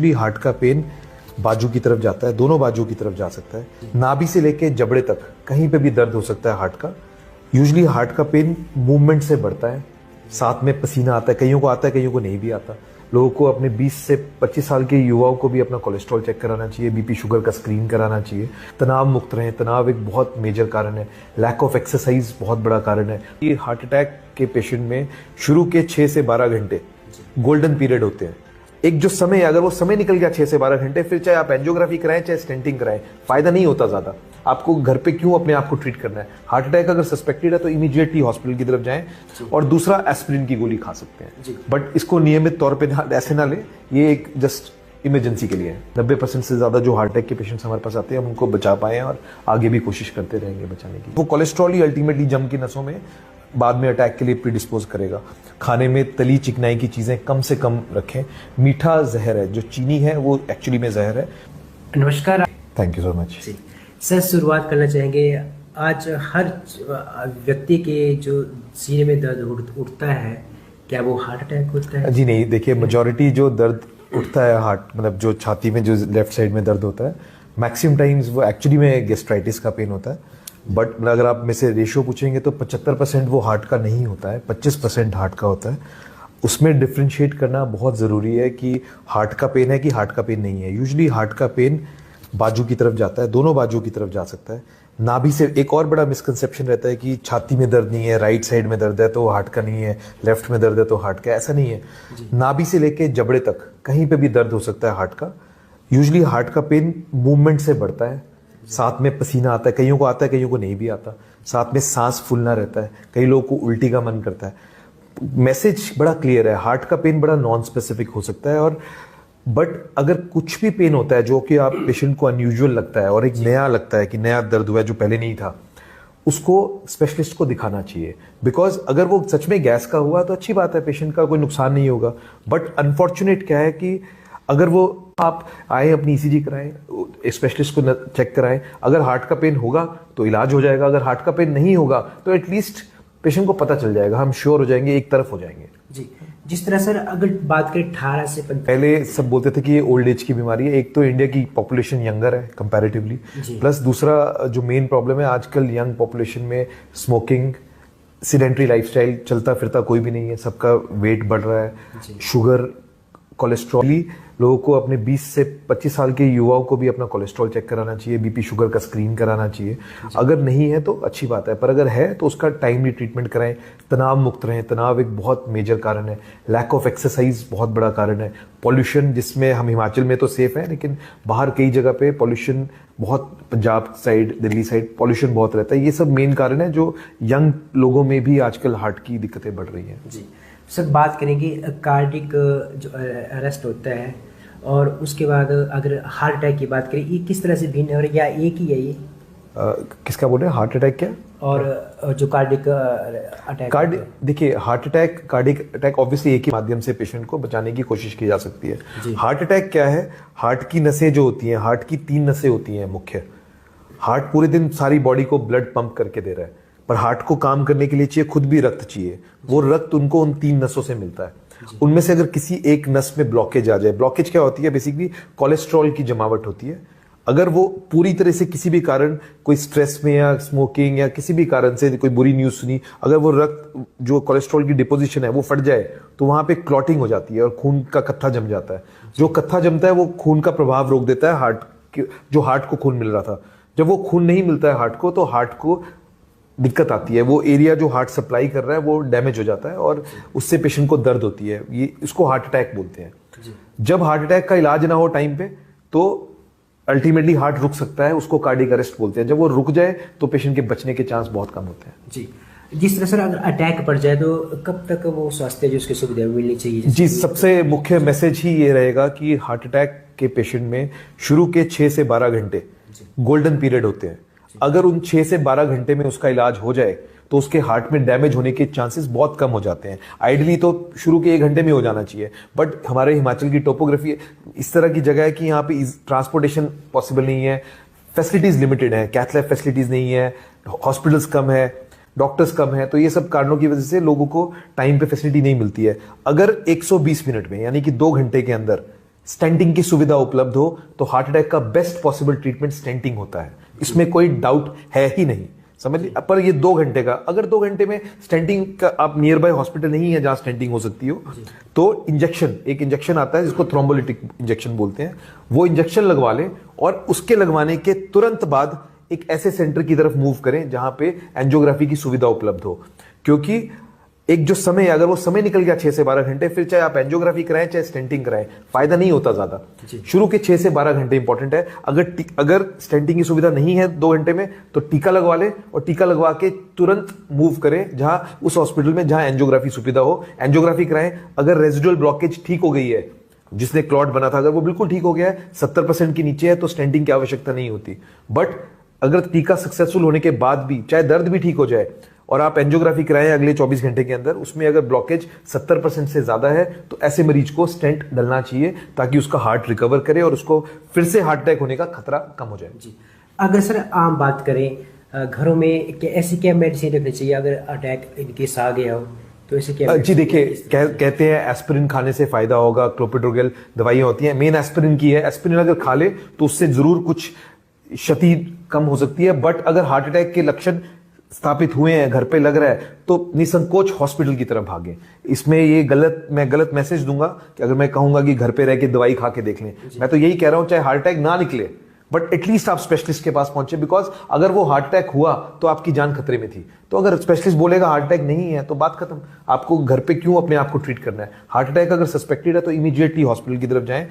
Usually heart का pen बाजू की तरफ जाता है, दोनों बाजू की तरफ जा सकता है। नाभि से लेके जबड़े तक कहीं पे भी दर्द हो सकता है हार्ट का। यूजली हार्ट का पेन मूवमेंट से बढ़ता है, साथ में पसीना आता है, कईयों को आता है, कईयों को नहीं भी आता। लोगों को अपने 20 से 25 साल के युवाओं को भी अपना कोलेस्ट्रॉल चेक कराना चाहिए, बीपी शुगर का स्क्रीन कराना चाहिए। तनाव मुक्त रहें, तनाव एक बहुत मेजर कारण है। लैक ऑफ एक्सरसाइज बहुत बड़ा कारण है। ये हार्ट अटैक के पेशेंट में शुरू के 6 से 12 घंटे गोल्डन पीरियड होते हैं। एक जो समय है, अगर वो समय निकल गया 6 से 12 घंटे, फिर चाहे आप एंजियोग्राफी कराएं चाहे स्टेंटिंग कराएं, फायदा नहीं होता ज्यादा। आपको घर पे क्यों अपने आप को ट्रीट करना है? हार्ट अटैक अगर सस्पेक्टेड है तो इमीडिएटली हॉस्पिटल की तरफ जाएं। और दूसरा, एस्पिरिन की गोली खा सकते हैं, बट इसको नियमित तौर पे ऐसे ना ले। ये एक जस्ट इमरजेंसी के लिए है। 90% से ज्यादा जो हार्ट अटैक के पेशेंट्स हमारे पास आते हैं, हम उनको बचा पाए हैं और आगे भी कोशिश करते रहेंगे बचाने की। वो कोलेस्ट्रॉल ही अल्टीमेटली जम की नसों में बाद में अटैक के लिए प्रीडिस्पोज करेगा। खाने में तली चिकनाई की चीजें कम से कम रखें। मीठा जहर है, जो चीनी है वो एक्चुअली में जहर है। नमस्कार। Thank you so much. Sir, शुरुआत करना चाहेंगे। आज हर व्यक्ति के जो सीने में दर्द उठता है, क्या वो हार्ट अटैक होता है? जी नहीं, देखिए मेजॉरिटी जो दर्द उठता है हार्ट, मतलब जो छाती में जो लेफ्ट साइड में दर्द होता है, मैक्सिमम टाइम्स वो एक्चुअली में गैस्ट्राइटिस का पेन होता है। बट अगर आप में से रेशियो पूछेंगे तो 75% वो हार्ट का नहीं होता है, 25% हार्ट का होता है। उसमें डिफ्रेंशिएट करना बहुत ज़रूरी है कि हार्ट का पेन है कि हार्ट का पेन नहीं है। यूजुअली हार्ट का पेन बाजू की तरफ जाता है, दोनों बाजू की तरफ जा सकता है। नाभि से एक और बड़ा मिसकंसेप्शन रहता है कि छाती में दर्द नहीं है, राइट साइड में दर्द है तो हार्ट का नहीं है, लेफ्ट में दर्द है तो हार्ट का। ऐसा नहीं है। नाभि से लेके जबड़े तक कहीं पे भी दर्द हो सकता है हार्ट का। यूजुअली हार्ट का पेन मूवमेंट से बढ़ता है, साथ में पसीना आता है, कईयों को आता है, कईयों को नहीं भी आता। साथ में सांस फूलना रहता है, कई लोगों को उल्टी का मन करता है। मैसेज बड़ा क्लियर है, हार्ट का पेन बड़ा नॉन स्पेसिफिक हो सकता है। और बट अगर कुछ भी पेन होता है जो कि आप पेशेंट को अनयूजुअल लगता है और एक नया लगता है कि नया दर्द हुआ है जो पहले नहीं था, उसको स्पेशलिस्ट को दिखाना चाहिए। बिकॉज अगर वो सच में गैस का हुआ तो अच्छी बात है, पेशेंट का कोई नुकसान नहीं होगा। बट अनफॉर्चुनेट क्या है कि अगर वो आप आए अपनी ईसीजी कराएं, स्पेशलिस्ट को चेक कराएं, अगर हार्ट का पेन होगा तो इलाज हो जाएगा, अगर हार्ट का पेन नहीं होगा तो एटलीस्ट पेशेंट को पता चल जाएगा, हम श्योर हो जाएंगे, एक तरफ हो जाएंगे। जी, जिस तरह सर अगर बात करें 18 से पहले सब बोलते थे कि ये ओल्ड एज की बीमारी है। एक तो इंडिया की पॉपुलेशन यंगर है कंपैरेटिवली, प्लस दूसरा जो मेन प्रॉब्लम है आजकल यंग पॉपुलेशन में स्मोकिंग, सीडेंट्री लाइफस्टाइल, चलता फिरता कोई भी नहीं है, सबका वेट बढ़ रहा है, शुगर, कोलेस्ट्रॉल। लोगों को अपने 20 से 25 साल के युवाओं को भी अपना कोलेस्ट्रॉल चेक कराना चाहिए, बीपी शुगर का स्क्रीन कराना चाहिए। अगर नहीं है तो अच्छी बात है, पर अगर है तो उसका टाइमली ट्रीटमेंट कराएं। तनाव मुक्त रहें, तनाव एक बहुत मेजर कारण है। लैक ऑफ एक्सरसाइज बहुत बड़ा कारण है। पॉल्यूशन, जिसमें हम हिमाचल में तो सेफ है, लेकिन बाहर कई जगह पे पॉल्यूशन बहुत, Punjab side, Delhi side pollution बहुत रहता है। ये सब मेन कारण है जो यंग लोगों में भी आजकल हार्ट की दिक्कतें बढ़ रही हैं। जी सर, बात करेंगे कार्डिक जो अरेस्ट होता है और उसके बाद अगर हार्ट अटैक की बात करें, ये किस तरह से भिन्न है और या एक ही है ये? किसका बोल रहे हैं? हार्ट अटैक क्या और जो कार्डिक अटैक? देखिए, heart attack, cardiac attack obviously एक ही माध्यम से पेशेंट को बचाने की कोशिश की जा सकती है। हार्ट अटैक क्या है? हार्ट की नसें जो होती हैं, हार्ट की 3 नसें होती हैं मुख्य। हार्ट पूरे दिन सारी बॉडी को ब्लड पंप करके दे रहा है, पर हार्ट को काम करने के लिए चाहिए खुद भी रक्त चाहिए। वो रक्त उनको उन 3 नसों से मिलता है। उनमें से अगर किसी एक नस में ब्लॉकेज आ जाए, ब्लॉकेज क्या होती है? बेसिकली कोलेस्ट्रॉल की जमावट होती है। अगर वो पूरी तरह से किसी भी कारण, कोई स्ट्रेस में या स्मोकिंग या किसी भी कारण से कोई बुरी न्यूज सुनी, अगर वो रक्त जो कोलेस्ट्रॉल की डिपोजिशन है वो फट जाए तो वहां पे क्लॉटिंग हो जाती है और खून का कत्था जम जाता है। जो कत्था जमता है वो खून का प्रभाव रोक देता है हार्ट, जो हार्ट को खून मिल रहा था। जब वो खून नहीं मिलता है हार्ट को, तो हार्ट को दिक्कत आती है। वो एरिया जो हार्ट सप्लाई कर रहा है वो डैमेज हो जाता है और उससे पेशेंट को दर्द होती है। ये इसको हार्ट अटैक बोलते हैं। जब हार्ट अटैक का इलाज ना हो टाइम पे तो अल्टीमेटली हार्ट रुक सकता है, उसको कार्डिक अरेस्ट बोलते हैं। जब वो रुक जाए तो पेशेंट के बचने के चांस बहुत कम होते हैं। जी, जिस तरह सर अगर अटैक पड़ जाए तो कब तक वो स्वास्थ्य जो उसकी सुविधा मिलनी चाहिए? जी, सबसे मुख्य मैसेज ही ये रहेगा कि हार्ट अटैक के पेशेंट में शुरू के 6 से 12 घंटे गोल्डन पीरियड होते हैं। अगर उन 6 से 12 घंटे में उसका इलाज हो जाए तो उसके हार्ट में डैमेज होने के चांसेस बहुत कम हो जाते हैं। आइडली तो शुरू के 1 घंटे में हो जाना चाहिए, बट हमारे हिमाचल की टोपोग्राफी इस तरह की जगह है कि यहाँ पे ट्रांसपोर्टेशन पॉसिबल नहीं है, फैसिलिटीज लिमिटेड है, कैथ लैब फैसिलिटीज नहीं है, हॉस्पिटल्स कम है, डॉक्टर्स कम है। तो ये सब कारणों की वजह से लोगों को टाइम पे फैसिलिटी नहीं मिलती है। अगर 120 मिनट में, यानी कि 2 घंटे के अंदर स्टेंटिंग की सुविधा उपलब्ध हो तो हार्ट अटैक का बेस्ट पॉसिबल ट्रीटमेंट स्टेंटिंग होता है, इसमें कोई डाउट है ही नहीं, समझ ली। पर ये 2 घंटे का, अगर 2 घंटे में स्टेंटिंग का आप नियर बाय हॉस्पिटल नहीं है जहां स्टेंटिंग हो सकती हो, तो एक इंजेक्शन आता है जिसको थ्रोम्बोलिटिक इंजेक्शन बोलते हैं, वो इंजेक्शन लगवा लें और उसके लगवाने के तुरंत बाद एक ऐसे सेंटर की तरफ मूव करें जहां पे एंजियोग्राफी की सुविधा उपलब्ध हो। क्योंकि एक जो समय, अगर वो समय निकल गया 6 से 12 घंटे, फिर चाहे आप एंजियोग्राफी कराएं चाहे स्टेंटिंग कराएं, फायदा नहीं होता ज्यादा। शुरू के 6 से 12 घंटे इंपॉर्टेंट है। अगर स्टेंटिंग की सुविधा नहीं है 2 घंटे में, तो टीका लगवा ले और टीका लगवा के तुरंत मूव करें जहां उस हॉस्पिटल में जहां एंजियोग्राफी सुविधा हो, एंजियोग्राफी कराएं। अगर रेजिडुअल ब्लॉकेज ठीक हो गई है, जिसने क्लॉट बना था, अगर वो बिल्कुल ठीक हो गया है, 70% के नीचे है, तो स्टेंटिंग की आवश्यकता नहीं होती। बट अगर टीका सक्सेसफुल होने के बाद भी चाहे दर्द भी ठीक हो जाए और आप एंजियोग्राफी कराएं अगले 24 घंटे के अंदर, उसमें अगर ब्लॉकेज 70% से ज्यादा है, तो ऐसे मरीज को स्टेंट डलना चाहिए ताकि उसका हार्ट रिकवर करे और उसको फिर से हार्ट अटैक होने का खतरा कम हो जाए। जी, अगर सर आम बात करें घरों में ऐसी क्या मेडिसिन रखनी चाहिए अगर अटैक इनकेस आ गया हो, तो ऐसे क्या? जी देखिए, कहते हैं एस्पिरिन खाने से फायदा होगा, क्लोपिडोग्रेल दवाइयां होती हैं, मेन एस्पिरिन की है। एस्पिरिन अगर खा ले तो उससे जरूर कुछ क्षति कम हो सकती है, बट अगर हार्ट अटैक के लक्षण स्थापित हुए हैं, घर पे लग रहा है, तो निसंकोच हॉस्पिटल की तरफ भागें। इसमें ये मैं गलत मैसेज दूंगा कि अगर मैं कहूंगा कि घर पे रह के दवाई खा के देख लें। मैं तो यही कह रहा हूं, चाहे हार्ट अटैक ना निकले बट एटलीस्ट आप स्पेशलिस्ट के पास पहुंचे, बिकॉज अगर वो हार्ट अटैक हुआ तो आपकी जान खतरे में थी। तो अगर स्पेशलिस्ट बोलेगा हार्ट अटैक नहीं है तो बात खत्म, आपको घर पे क्यों अपने आप को ट्रीट करना है। हार्ट अटैक अगर सस्पेक्टेड है तो इमीडिएटली हॉस्पिटल की तरफ जाएं।